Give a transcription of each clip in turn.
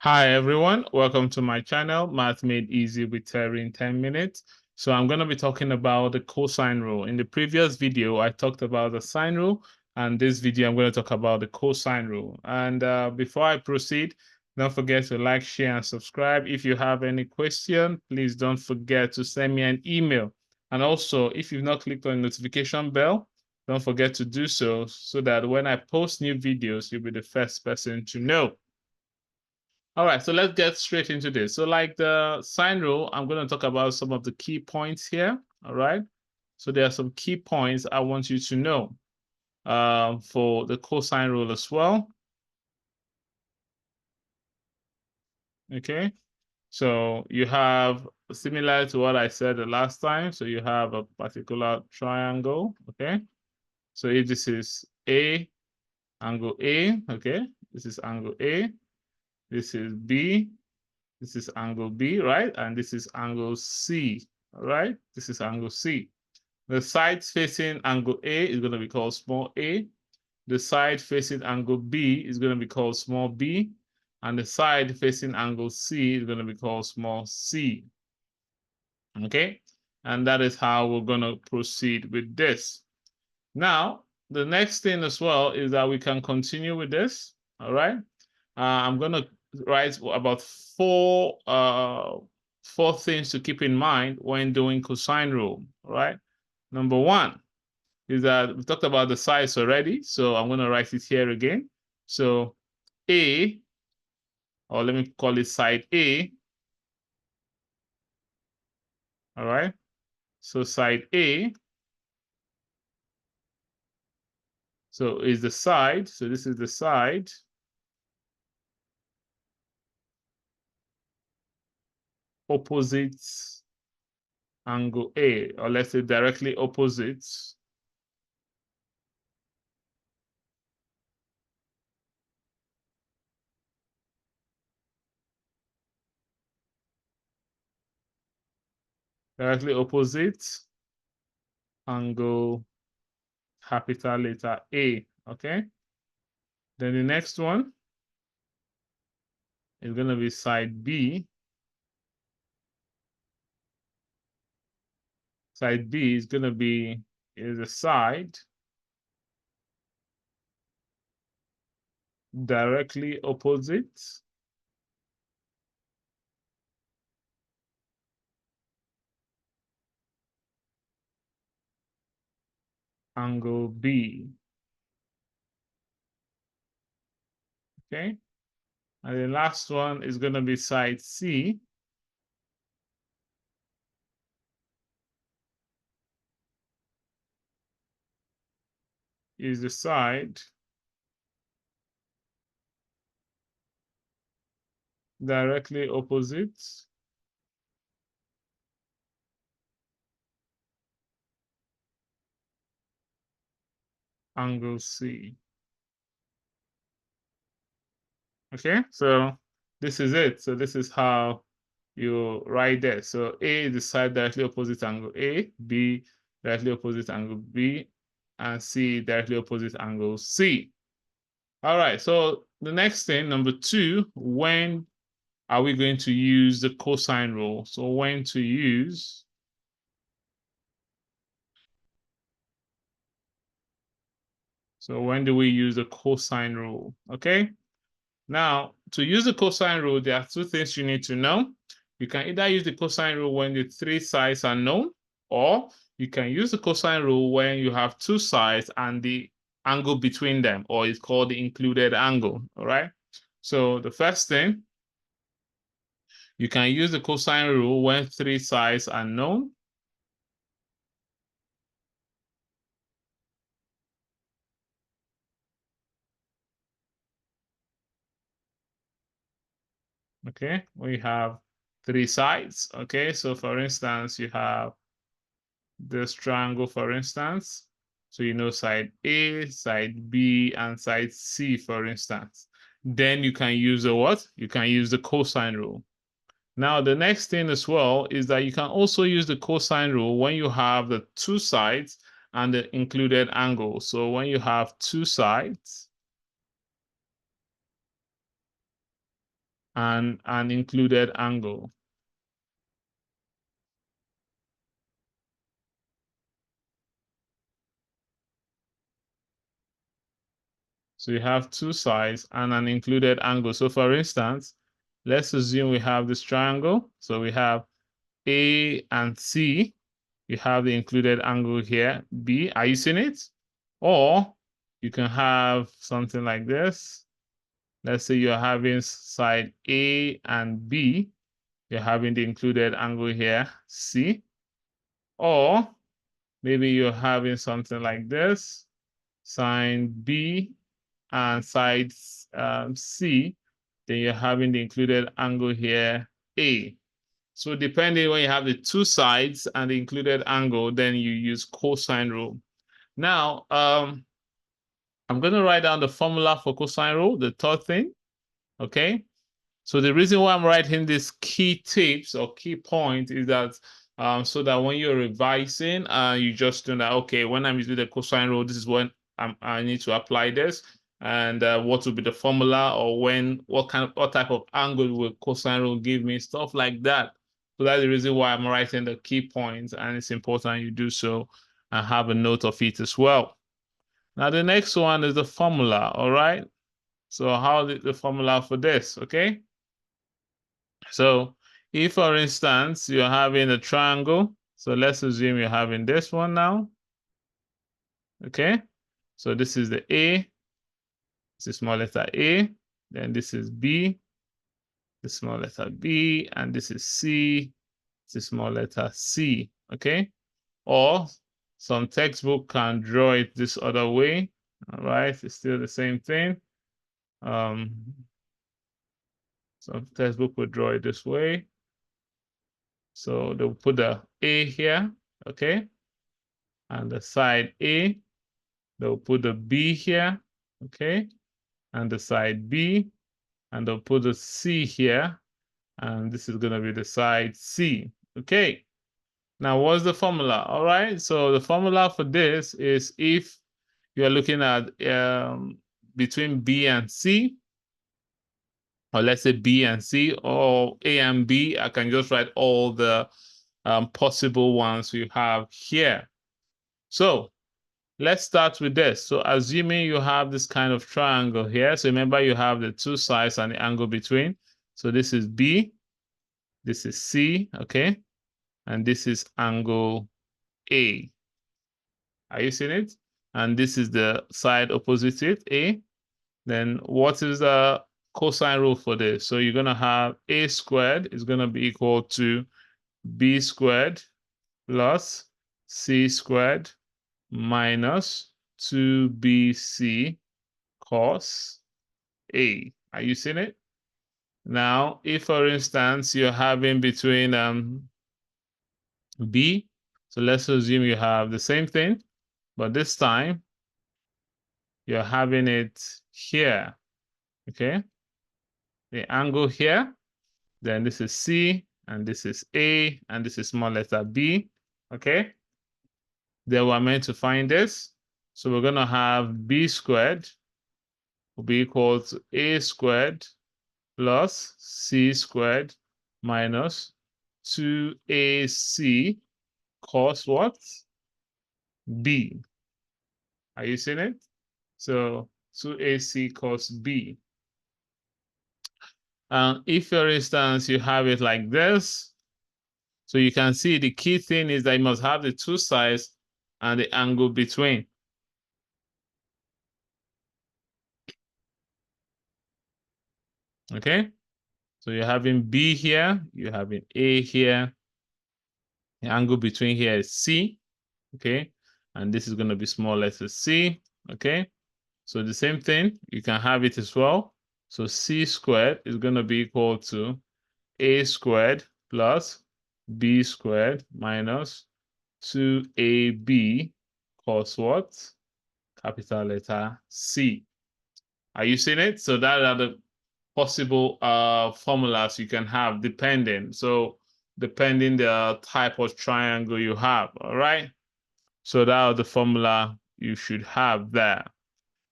Hi everyone, welcome to my channel, Math Made Easy with Terry in 10 minutes. So I'm going to be talking about the cosine rule. In the previous video, I talked about the sine rule, and this video I'm going to talk about the cosine rule. And before I proceed, don't forget to like, share, and subscribe. If you have any question, please don't forget to send me an email. And also, if you've not clicked on the notification bell, don't forget to do so that when I post new videos, you'll be the first person to know. All right, so let's get straight into this. So like the sine rule, I'm going to talk about some of the key points here. All right. So there are some key points I want you to know for the cosine rule as well. Okay. So you have, similar to what I said the last time, so you have a particular triangle. Okay. So if this is angle A, okay, this is angle A, this is B, this is angle B, right? And this is angle C, all right? This is angle C. The side facing angle A is going to be called small a. The side facing angle B is going to be called small b. And the side facing angle C is going to be called small c. Okay? And that is how we're going to proceed with this. Now, the next thing as well is that we can continue with this, all right? I'm going to write about four things to keep in mind when doing cosine rule, all right? Number one is that we talked about the size already, so I'm going to write it here again. So A, or let me call it side A, all right? So side A, so is the side, so this is the side opposite angle A, or let's say directly opposite angle capital letter A, okay? Then the next one is going to be side B. Side B is going to be the side directly opposite angle B. Okay. And the last one is going to be side C. Is the side directly opposite angle C. Okay, so this is it. So this is how you write that. So A is the side directly opposite angle A, B directly opposite angle B, and C directly opposite angle C. All right, so the next thing, number two, when are we going to use the cosine rule? So when to use So when do we use the cosine rule? Okay. Now, to use the cosine rule, there are two things you need to know. You can either use the cosine rule when the three sides are known, or you can use the cosine rule when you have two sides and the angle between them, or it's called the included angle. All right. So the first thing, you can use the cosine rule when three sides are known. Okay, we have three sides. Okay, so for instance, you have this triangle, for instance. So you know side A, side B, and side C, for instance. Then you can use the what? You can use the cosine rule. Now, the next thing as well is that you can also use the cosine rule when you have the two sides and the included angle. So when you have two sides and an included angle. So you have two sides and an included angle. So for instance, let's assume we have this triangle. So we have A and C. You have the included angle here, B. Are you seeing it? Or you can have something like this. Let's say you're having side A and B. You're having the included angle here, C. Or maybe you're having something like this, side B and side C. Then you're having the included angle here, A. So depending when you have the two sides and the included angle, then you use cosine rule. Now, I'm going to write down the formula for cosine rule, the third thing, okay? So the reason why I'm writing these key tips or key points is that so that when you're revising, you just know that, okay, when I'm using the cosine rule, this is when I need to apply this, and what will be the formula, or what type of angle will cosine rule give me, stuff like that. So that's the reason why I'm writing the key points, and it's important you do so and have a note of it as well. Now, the next one is the formula, all right? So how is the formula for this, okay? So if, for instance, you're having a triangle, so let's assume you're having this one now, okay? So this is the A, this is small letter A, then this is B, the small letter B, and this is C, this is small letter C, okay? Or some textbook can draw it this other way, all right? It's still the same thing. Some textbook will draw it this way. So they'll put the A here, okay? And the side A, they'll put the B here, okay? And the side B, and they'll put the C here, and this is gonna be the side C, okay? Now, what's the formula? All right, so the formula for this is if you're looking at between B and C, or let's say B and C, or A and B, I can just write all the possible ones you have here. So let's start with this. So assuming you have this kind of triangle here, so remember you have the two sides and the angle between. So this is B, this is C, okay? And this is angle A. Are you seeing it? And this is the side opposite it, A. Then what is the cosine rule for this? So you're gonna have A squared is gonna be equal to B squared plus C squared minus 2BC cos A. Are you seeing it? Now, if for instance you're having between B, so let's assume you have the same thing, but this time you're having it here, okay? The angle here, then this is C, and this is A, and this is small letter B, okay? Then we're meant to find this. So we're gonna have B squared will be equal to A squared plus C squared minus 2AC cos what? B. Are you seeing it? So 2AC cos B. And if, for instance, you have it like this, so you can see the key thing is that you must have the two sides and the angle between. Okay? So you're having B here, you're having A here. The angle between here is C, okay? And this is going to be small letter C, okay? So the same thing, you can have it as well. So C squared is going to be equal to A squared plus B squared minus 2AB cos what? Capital letter C. Are you seeing it? So that are the possible formulas you can have depending. So depending the type of triangle you have, all right? So that is the formula you should have there.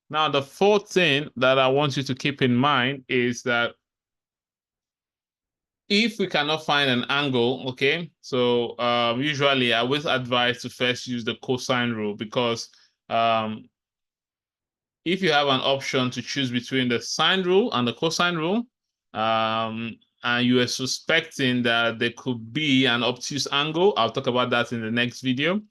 Now, the fourth thing that I want you to keep in mind is that if we cannot find an angle, okay, so usually I always advise to first use the cosine rule because if you have an option to choose between the sine rule and the cosine rule, and you are suspecting that there could be an obtuse angle, I'll talk about that in the next video.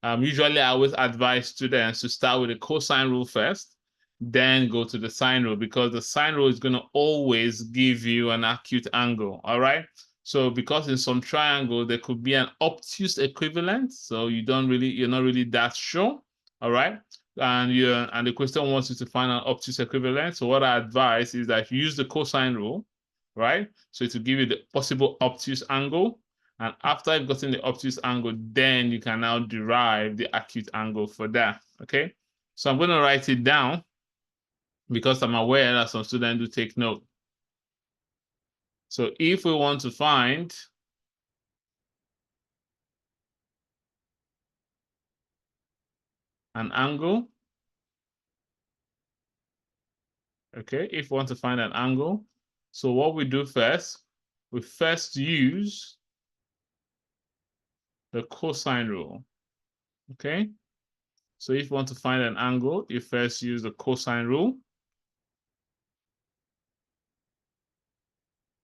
Usually, I always advise students to start with the cosine rule first, then go to the sine rule because the sine rule is going to always give you an acute angle. All right. So because in some triangle there could be an obtuse equivalent, so you're not really that sure. All right. And the question wants you to find an obtuse equivalent. So what I advise is that you use the cosine rule, right? So it will give you the possible obtuse angle. And after you've gotten the obtuse angle, then you can now derive the acute angle for that. Okay. So I'm going to write it down because I'm aware that some students do take note. So if we want to find an angle, okay, if we want to find an angle, so what we do first, we first use the cosine rule, okay? So if you want to find an angle, you first use the cosine rule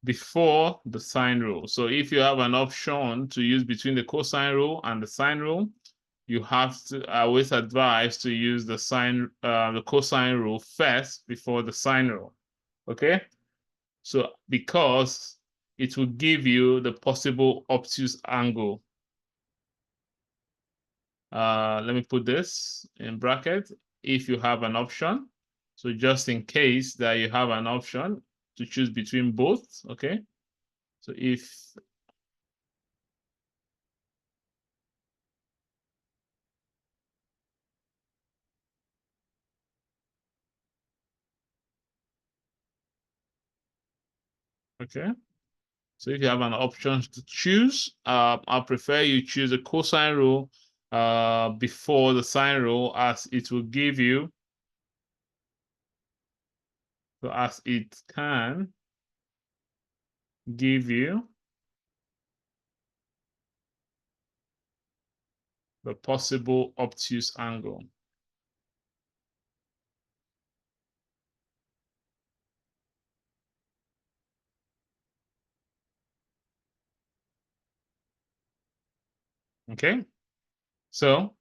before the sine rule. So if you have an option to use between the cosine rule and the sine rule, you have to, I always advise to use the cosine rule first before the sine rule, okay? So because it will give you the possible obtuse angle. Let me put this in bracket if you have an option. So just in case that you have an option to choose between both, okay? So if, okay. So if you have an option to choose, I prefer you choose a cosine rule before the sine rule as it will give you, so as it can give you the possible obtuse angle. Okay, so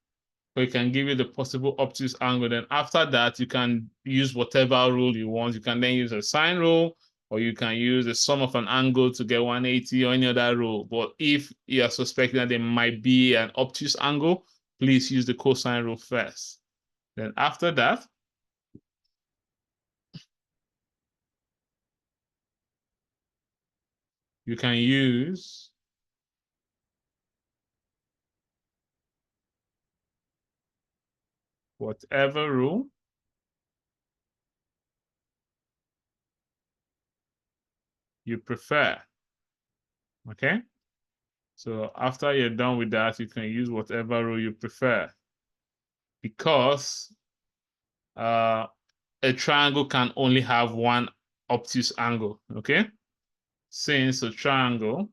it can give you the possible obtuse angle. Then after that, you can use whatever rule you want. You can then use a sine rule, or you can use the sum of an angle to get 180 or any other rule. But if you are suspecting that there might be an obtuse angle, please use the cosine rule first. Then after that, you can use whatever rule you prefer. Okay? So after you're done with that, you can use whatever rule you prefer because a triangle can only have one obtuse angle, okay? Since a triangle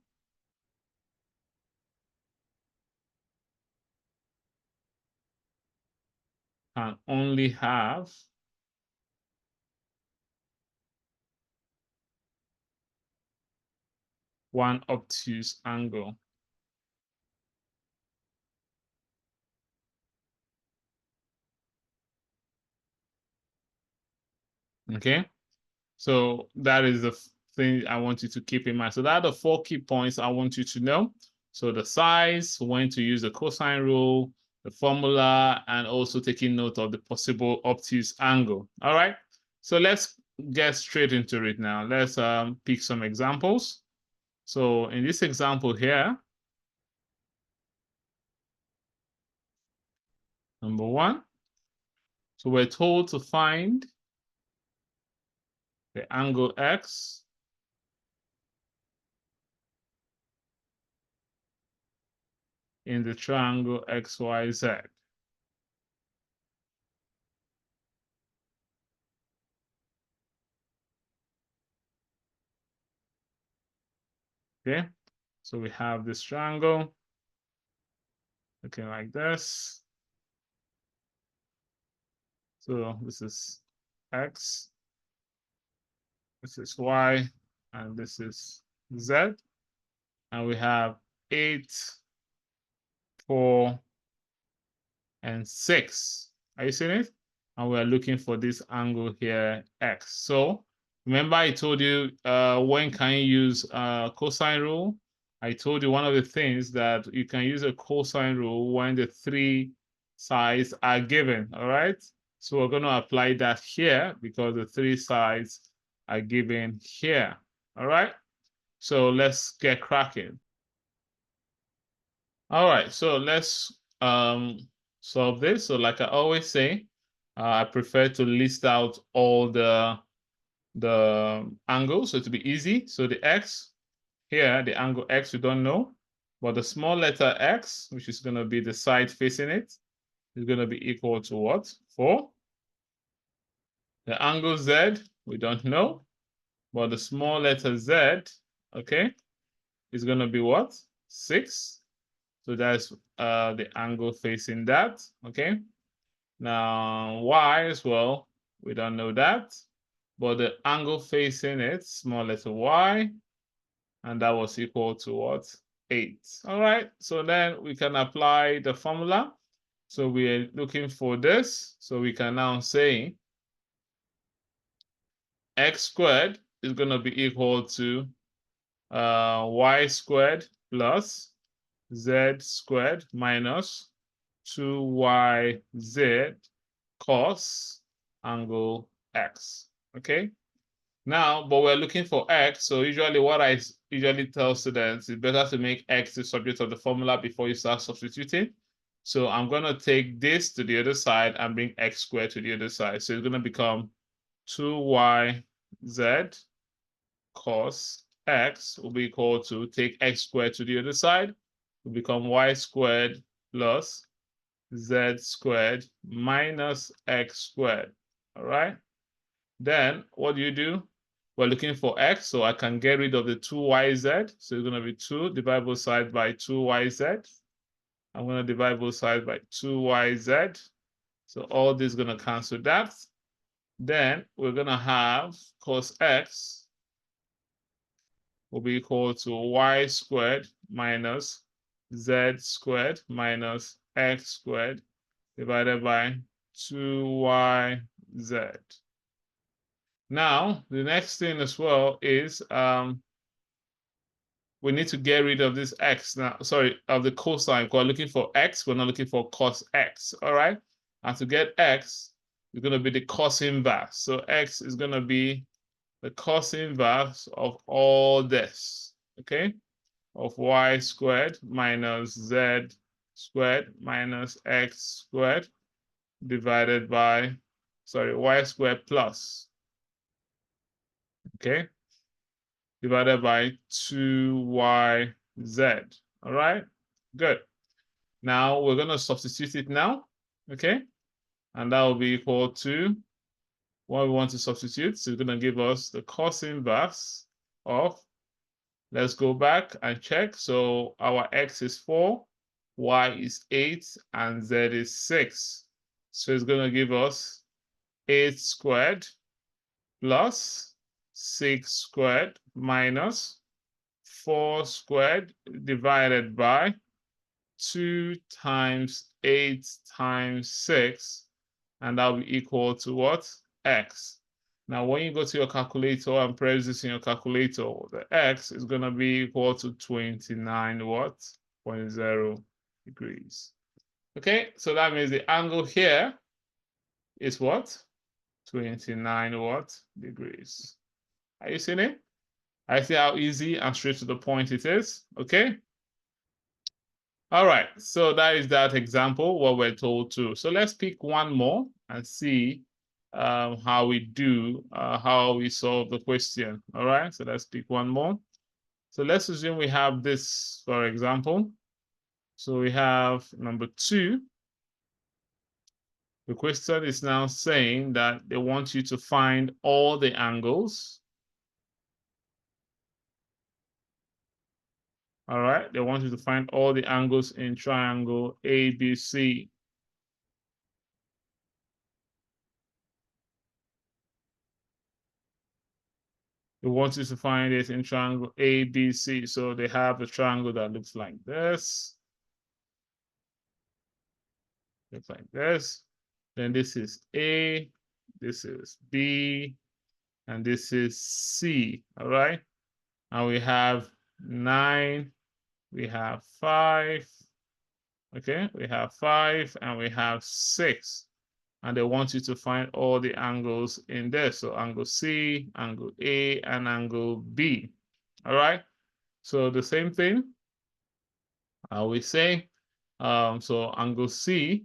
can only have one obtuse angle. Okay, so that is the thing I want you to keep in mind. So that are the 4 key points I want you to know. So the size, when to use the cosine rule, the formula, and also taking note of the possible obtuse angle. All right, so let's get straight into it now. Let's pick some examples. So in this example here, number 1, so we're told to find the angle X in the triangle XYZ. Okay, so we have this triangle looking like this. So this is X, this is Y, and this is Z. And we have 8, 4, and 6. Are you seeing it? And we're looking for this angle here, X. So remember I told you when can you use cosine rule? I told you one of the things that you can use a cosine rule when the three sides are given, all right? So we're going to apply that here because the three sides are given here, all right? So let's get cracking. All right, so let's solve this. So like I always say, I prefer to list out all the angles so to be easy. So the x here, the angle x we don't know, but the small letter x, which is going to be the side facing it, is going to be equal to what? 4. The angle z we don't know, but the small letter z, okay, is going to be what? 6. So that's the angle facing that, okay? Now, y as well, we don't know that, but the angle facing it, small letter y, and that was equal to what? 8. All right, so then we can apply the formula. So we're looking for this, so we can now say x squared is going to be equal to y squared plus z squared minus 2yz cos angle x. Okay. Now, but we're looking for x. So usually what I usually tell students is better to make x the subject of the formula before you start substituting. So I'm going to take this to the other side and bring x squared to the other side. So it's going to become 2yz cos x will be equal to, take x squared to the other side, will become y squared plus z squared minus x squared. All right. Then what do? We're looking for x, so I can get rid of the 2yz. So it's going to be 2 divide both sides by 2yz. I'm going to divide both sides by 2yz. So all this is going to cancel that. Then we're going to have cos x will be equal to y squared minus z squared minus x squared divided by 2yz. Now, the next thing as well is we need to get rid of this x now, sorry, of the cosine. We're looking for x, we're not looking for cos x, all right? And to get x, it's going to be the cos inverse. So x is going to be the cos inverse of all this, okay? Of y squared minus z squared minus x squared divided by, sorry, y squared plus, okay, divided by 2yz. All right, good. Now we're going to substitute it now, okay? And that will be equal to what we want to substitute. So it's going to give us the cos inverse of, let's go back and check. So our x is 4, y is 8, and z is 6. So it's going to give us 8 squared plus 6 squared minus 4 squared divided by 2 times 8 times 6, and that will be equal to what? X. Now, when you go to your calculator and press this in your calculator, the x is going to be equal to 29 what? 0.0 degrees. Okay, so that means the angle here is what? 29 what? Degrees. Are you seeing it? I see how easy and straight to the point it is. Okay. All right. So that is that example, what we're told to. So let's pick one more and see how we do, how we solve the question. All right. So let's pick one more. So let's assume we have this, for example. So we have number 2. The question is now saying that they want you to find all the angles All right, they want you to find all the angles in triangle ABC. They want you to find it in triangle ABC. So they have a triangle that looks like this. Looks like this. Then this is A, this is B, and this is C. All right. And we have 9, we have 5. Okay, we have 5 and we have 6. And they want you to find all the angles in there. So angle C, angle A, and angle B. All right. So the same thing, we say, so angle C,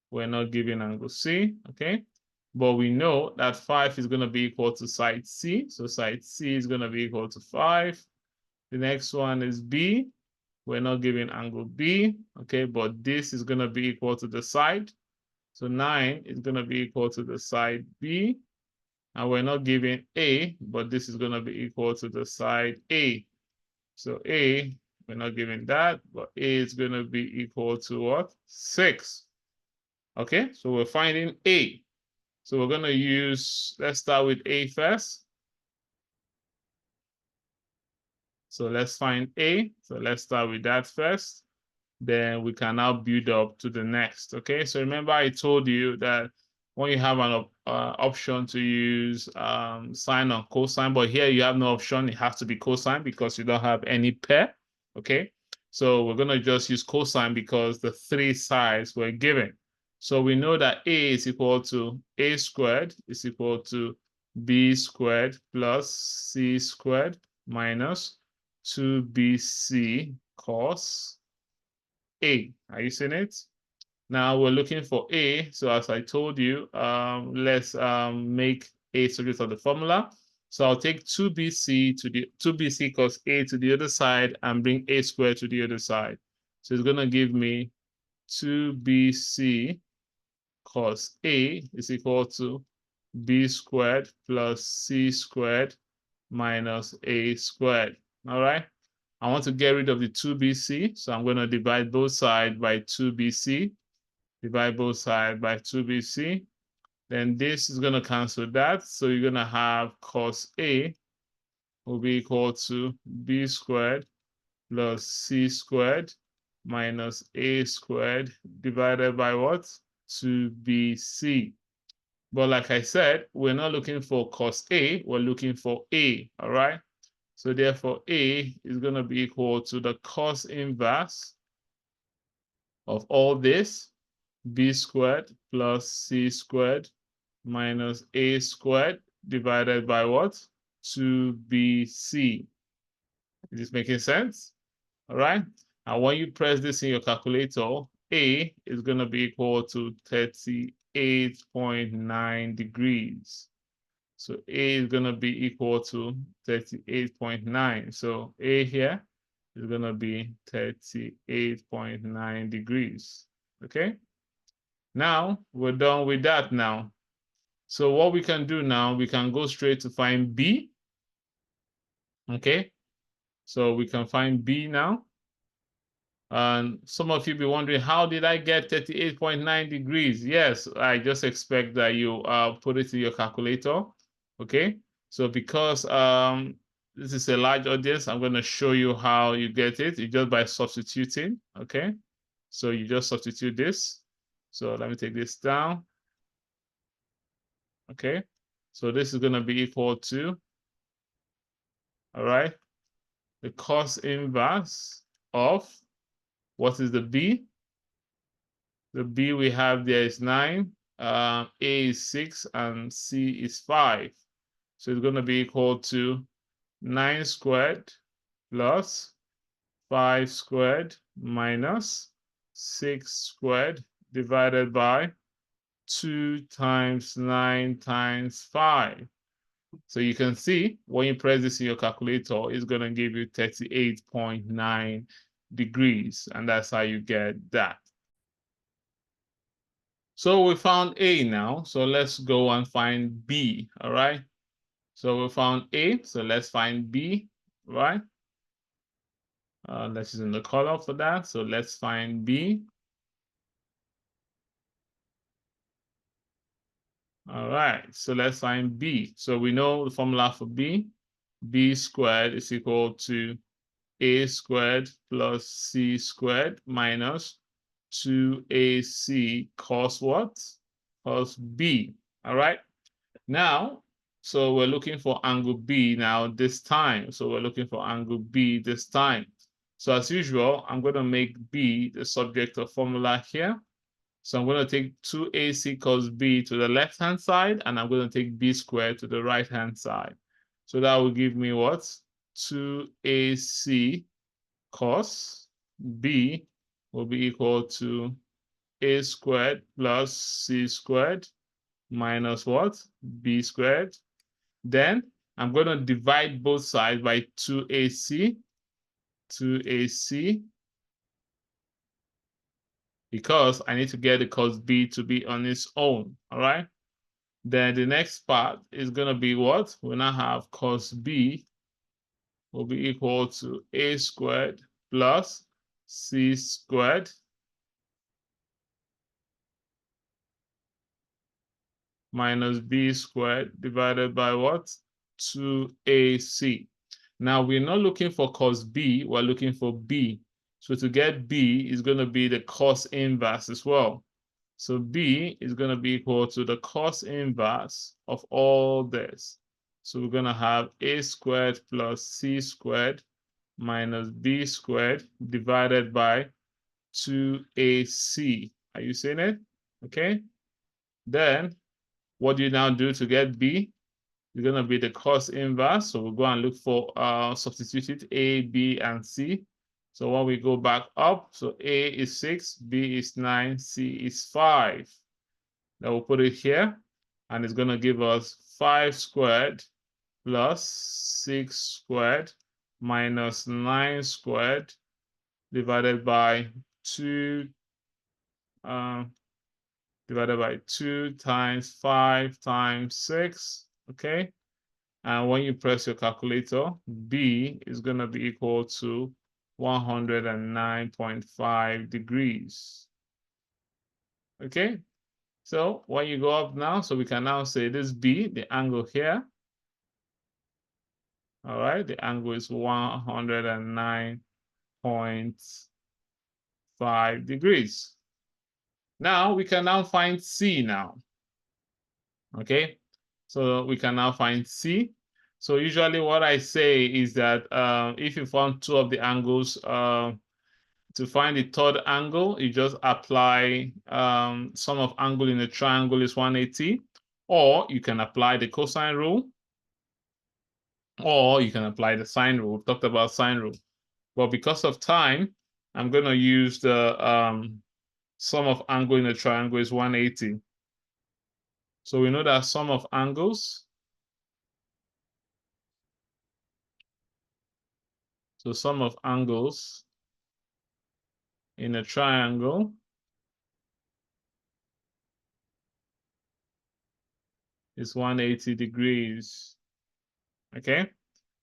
we're not giving angle C, okay? But we know that 5 is going to be equal to side C. So side C is going to be equal to 5. The next one is B. We're not giving angle B, okay? But this is going to be equal to the side. So 9 is going to be equal to the side B. And we're not giving A, but this is going to be equal to the side A. So A, we're not giving that, but A is going to be equal to what? 6. Okay, so we're finding A. So we're going to use, let's start with A first. So let's find A. So let's start with that first. Then we can now build up to the next. Okay, so remember I told you that when you have an option to use sine or cosine, but here you have no option. It has to be cosine because you don't have any pair. Okay, so we're going to just use cosine because the 3 sides were given. So we know that A is equal to A squared is equal to B squared plus C squared minus 2BC cos A. Are you seeing it? Now we're looking for A. So as I told you, let's make A subject of the formula. So I'll take 2BC to the 2BC cos A to the other side and bring A squared to the other side. So it's going to give me 2BC cos A is equal to B squared plus C squared minus A squared. All right. I want to get rid of the 2BC, so I'm going to divide both sides by 2BC. Divide both sides by 2BC. Then this is going to cancel that. So you're going to have cos A will be equal to B squared plus C squared minus A squared divided by what? 2BC. But like I said, we're not looking for cos A, we're looking for A, all right? So therefore, A is going to be equal to the cos inverse of all this, B squared plus C squared minus A squared divided by what? 2BC. Is this making sense? All right. And when you press this in your calculator, A is going to be equal to 38.9 degrees. So A is going to be equal to 38.9. So A here is going to be 38.9 degrees. Okay. Now we're done with that now. So what we can do now, we can go straight to find B. Okay. So we can find B now. And some of you be wondering, how did I get 38.9 degrees? Yes, I just expect that you put it in your calculator. Okay, so because this is a large audience, I'm going to show you how you get it. You just by substituting. Okay, so you just substitute this. So let me take this down. Okay, so this is going to be equal to, all right, the cos inverse of, what is the B? The B we have there is 9, A is 6, and C is 5. So it's going to be equal to 9 squared plus 5 squared minus 6 squared divided by 2 times 9 times 5. So you can see when you press this in your calculator, it's going to give you 38.9 degrees. And that's how you get that. So we found A now. So let's go and find B. All right. So we found A. So let's find B. Right. Let's use the color for that. So let's find B. All right, so let's find B. So we know the formula for B. B squared is equal to A squared plus C squared minus 2AC cos what? Cos B. All right. Now, so we're looking for angle B now this time. So we're looking for angle B this time. So as usual, I'm going to make B the subject of formula here. So I'm going to take 2AC cos B to the left-hand side, and I'm going to take B squared to the right-hand side. So that will give me what? 2AC cos B will be equal to A squared plus C squared minus what? B squared. Then I'm going to divide both sides by 2AC, because I need to get the cos B to be on its own, all right? Then the next part is going to be what? We now have cos B will be equal to A squared plus C squared minus B squared divided by what? 2AC. Now we're not looking for cos B, we're looking for B. So to get B is going to be the cos inverse as well. So B is going to be equal to the cos inverse of all this. So we're going to have A squared plus C squared minus B squared divided by 2AC. Are you seeing it? Okay. Then what do you now do to get B? It's going to be the cos inverse. So we'll go and look for substituted A, B, and C. So when we go back up, so A is 6, B is 9, C is 5. Then we'll put it here, and it's going to give us 5 squared plus 6 squared minus 9 squared divided by 2 divided by 2 times 5 times 6, okay? And when you press your calculator, B is going to be equal to 109.5 degrees. Okay, so when you go up now, so we can now say this B, the angle here. All right, the angle is 109.5 degrees. Now we can now find C now. Okay, so we can now find C. So usually what I say is that if you found two of the angles, to find the third angle, you just apply sum of angle in a triangle is 180, or you can apply the cosine rule, or you can apply the sine rule. We talked about sine rule. But because of time, I'm going to use the sum of angle in a triangle is 180. So we know that sum of angles. So sum of angles in a triangle is 180 degrees. Okay,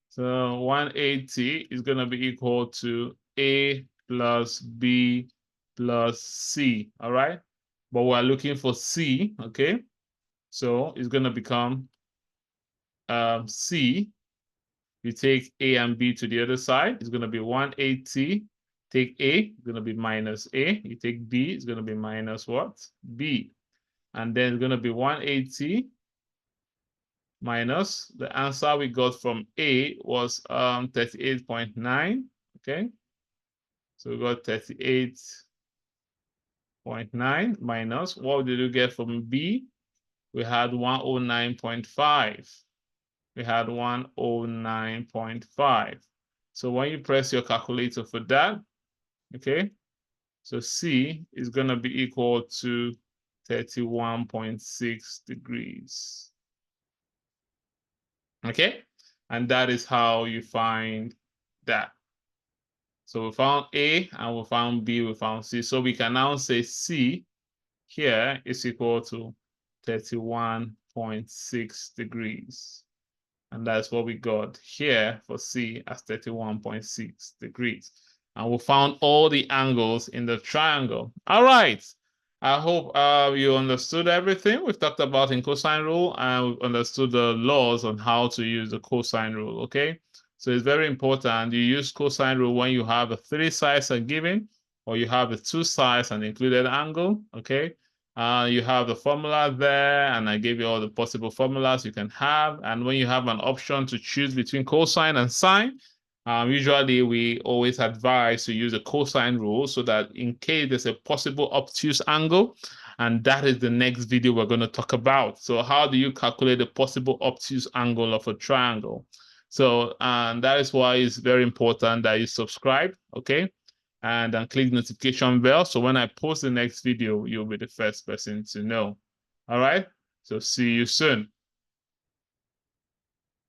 so 180 is going to be equal to A plus B plus C, all right? But we're looking for C, okay? So it's going to become C. You take A and B to the other side, it's going to be 180. Take A, it's going to be minus A. You take B, it's going to be minus what? B. And then it's going to be 180 minus the answer we got from A was 38.9. Okay, so we got 38.9 minus what did we get from B? We had 109.5. We had 109.5. So when you press your calculator for that, okay, so C is going to be equal to 31.6 degrees. Okay, and that is how you find that. So we found A and we found B, we found C. So we can now say C here is equal to 31.6 degrees. And that's what we got here for C as 31.6 degrees. and we found all the angles in the triangle. All right. I hope you understood everything we've talked about in cosine rule, and we've understood the laws on how to use the cosine rule, okay? So it's very important you use cosine rule when you have the 3 sides are given, or you have the 2 sides and included angle, okay? You have the formula there, and I gave you all the possible formulas you can have. And when you have an option to choose between cosine and sine, usually we always advise to use a cosine rule so that in case there's a possible obtuse angle, and that is the next video we're going to talk about. So how do you calculate the possible obtuse angle of a triangle? So that is why it's very important that you subscribe, okay? And then click notification bell. So when I post the next video, you'll be the first person to know. All right? So see you soon.